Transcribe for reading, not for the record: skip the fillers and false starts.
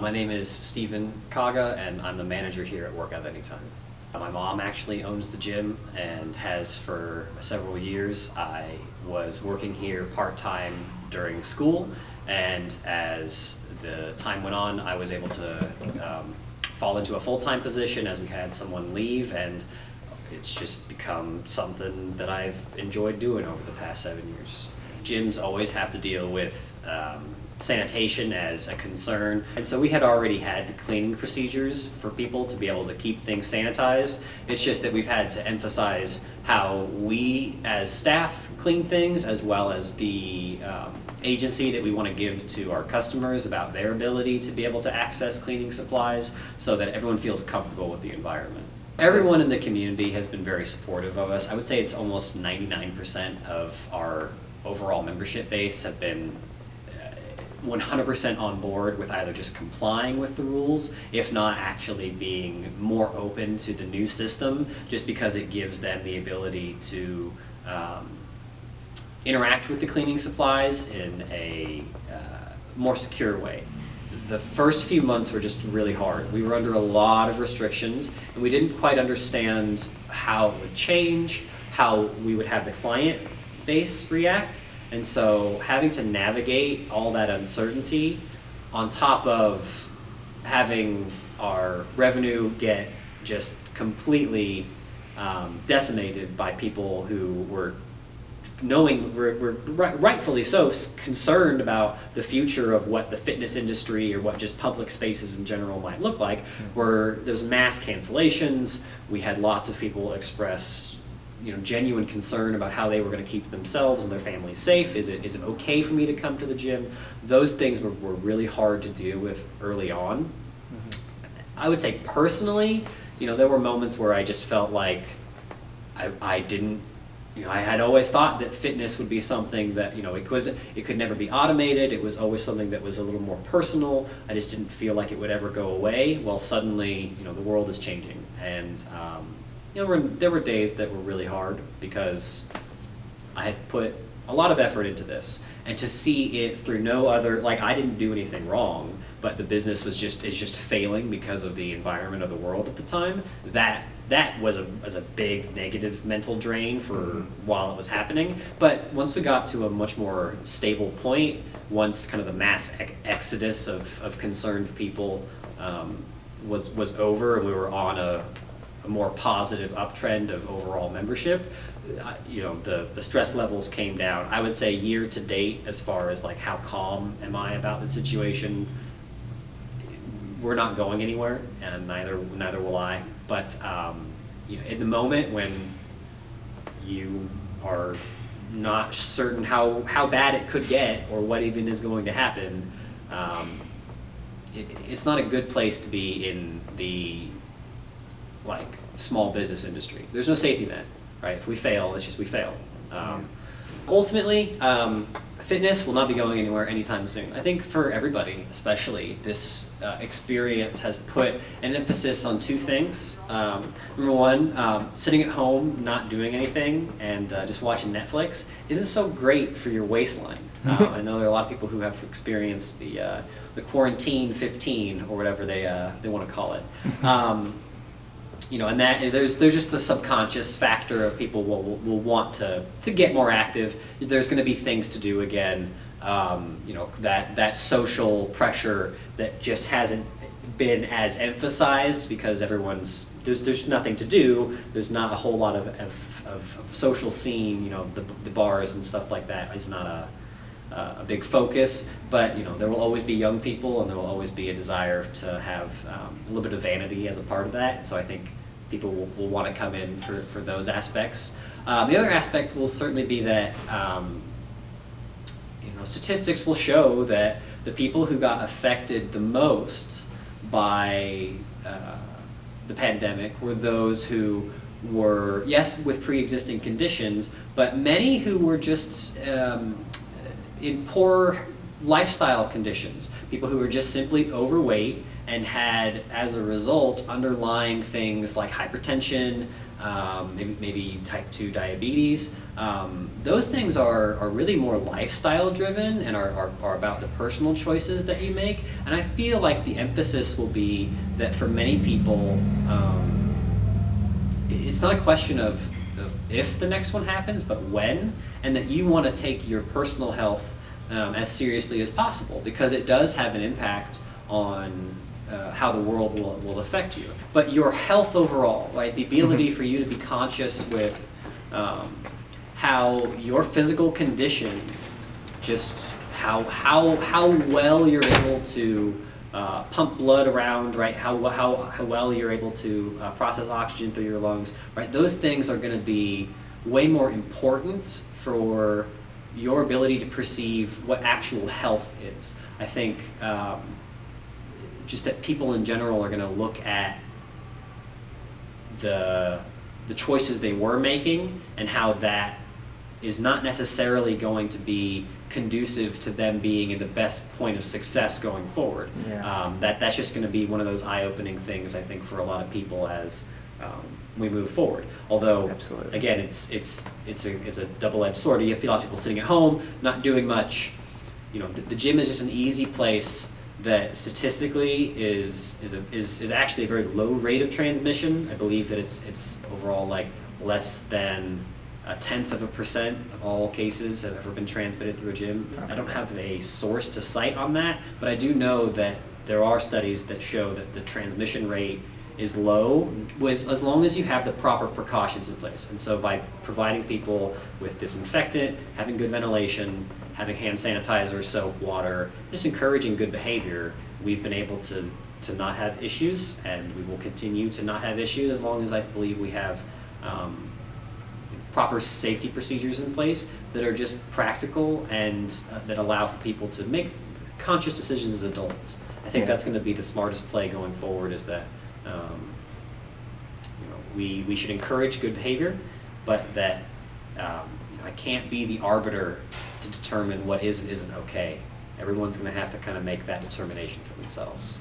My name is Stephen Kaga, and I'm the manager here at Workout Anytime. My mom actually owns the gym and has for several years. I was working here part-time during school, and as the time went on, I was able to fall into a full-time position as we had someone leave, and it's just become something that I've enjoyed doing over the past 7 years. Gyms always have to deal with sanitation as a concern, and so we had already had the cleaning procedures for people to be able to keep things sanitized. It's just that we've had to emphasize how we as staff clean things, as well as the agency that we want to give to our customers about their ability to be able to access cleaning supplies, so that everyone feels comfortable with the environment. Everyone in the community has been very supportive of us. I would say it's almost 99% of our overall membership base have been 100% on board with either just complying with the rules, if not actually being more open to the new system, just because it gives them the ability to interact with the cleaning supplies in a more secure way. The first few months were just really hard. We were under a lot of restrictions, and we didn't quite understand how it would change, how we would have the client base react. And so having to navigate all that uncertainty on top of having our revenue get just completely decimated by people who were rightfully so concerned about the future of what the fitness industry or what just public spaces in general might look like, where there was mass cancellations. We had lots of people express genuine concern about how they were going to keep themselves and their families safe. Is it okay for me to come to the gym? Those things were really hard to deal with early on. Mm-hmm. I would say personally, there were moments where I just felt like I didn't, I had always thought that fitness would be something that, it could never be automated. It was always something that was a little more personal. I just didn't feel like it would ever go away. Well, suddenly, the world is changing, and there were days that were really hard because I had put a lot of effort into this, and to see it through no other, I didn't do anything wrong, but the business is just failing because of the environment of the world at the time. That was a big negative mental drain for while it was happening. But once we got to a much more stable point, once kind of the mass exodus of concerned people was over, and we were on a more positive uptrend of overall membership, the stress levels came down. I would say year to date, as far as how calm am I about the situation, we're not going anywhere, and neither will I. But in the moment when you are not certain how bad it could get or what even is going to happen, it's not a good place to be in the small business industry. There's no safety net, right? If we fail, it's just we fail. Ultimately, fitness will not be going anywhere anytime soon. I think for everybody, especially, this experience has put an emphasis on two things. Number one, sitting at home, not doing anything, and just watching Netflix isn't so great for your waistline. I know there are a lot of people who have experienced the quarantine 15 or whatever they want to call it. And that there's just the subconscious factor of people will want to get more active. There's going to be things to do again. That social pressure that just hasn't been as emphasized because there's nothing to do. There's not a whole lot of social scene. The bars and stuff like that is not a big focus, but there will always be young people, and there will always be a desire to have a little bit of vanity as a part of that. So I think people will want to come in for those aspects. The other aspect will certainly be that statistics will show that the people who got affected the most by the pandemic were those who were, yes, with pre-existing conditions, but many who were just in poor lifestyle conditions, people who are just simply overweight and had, as a result, underlying things like hypertension, maybe type 2 diabetes. Those things are really more lifestyle driven and are about the personal choices that you make. And I feel like the emphasis will be that for many people, it's not a question of if the next one happens, but when, and that you want to take your personal health as seriously as possible, because it does have an impact on how the world will affect you. But your health overall, right? The ability for you to be conscious with how your physical condition, just how well you're able to pump blood around, right? How well you're able to process oxygen through your lungs, right? Those things are going to be way more important for your ability to perceive what actual health is. I think just that people in general are going to look at the choices they were making and how that is not necessarily going to be conducive to them being in the best point of success going forward. Yeah. That's just going to be one of those eye-opening things, I think, for a lot of people as we move forward. Although, Absolutely. again, it's a double-edged sword. You have lots of people sitting at home, not doing much. You know, the gym is just an easy place that statistically is actually a very low rate of transmission. I believe that it's overall like less than 0.1% of all cases have ever been transmitted through a gym. I don't have a source to cite on that, but I do know that there are studies that show that the transmission rate is low as long as you have the proper precautions in place. And so by providing people with disinfectant, having good ventilation, having hand sanitizer, soap, water, just encouraging good behavior, we've been able to not have issues, and we will continue to not have issues as long as I believe we have proper safety procedures in place that are just practical and that allow for people to make conscious decisions as adults. I think that's going to be the smartest play going forward, is that we should encourage good behavior, but that I can't be the arbiter to determine what is and isn't okay. Everyone's going to have to kind of make that determination for themselves.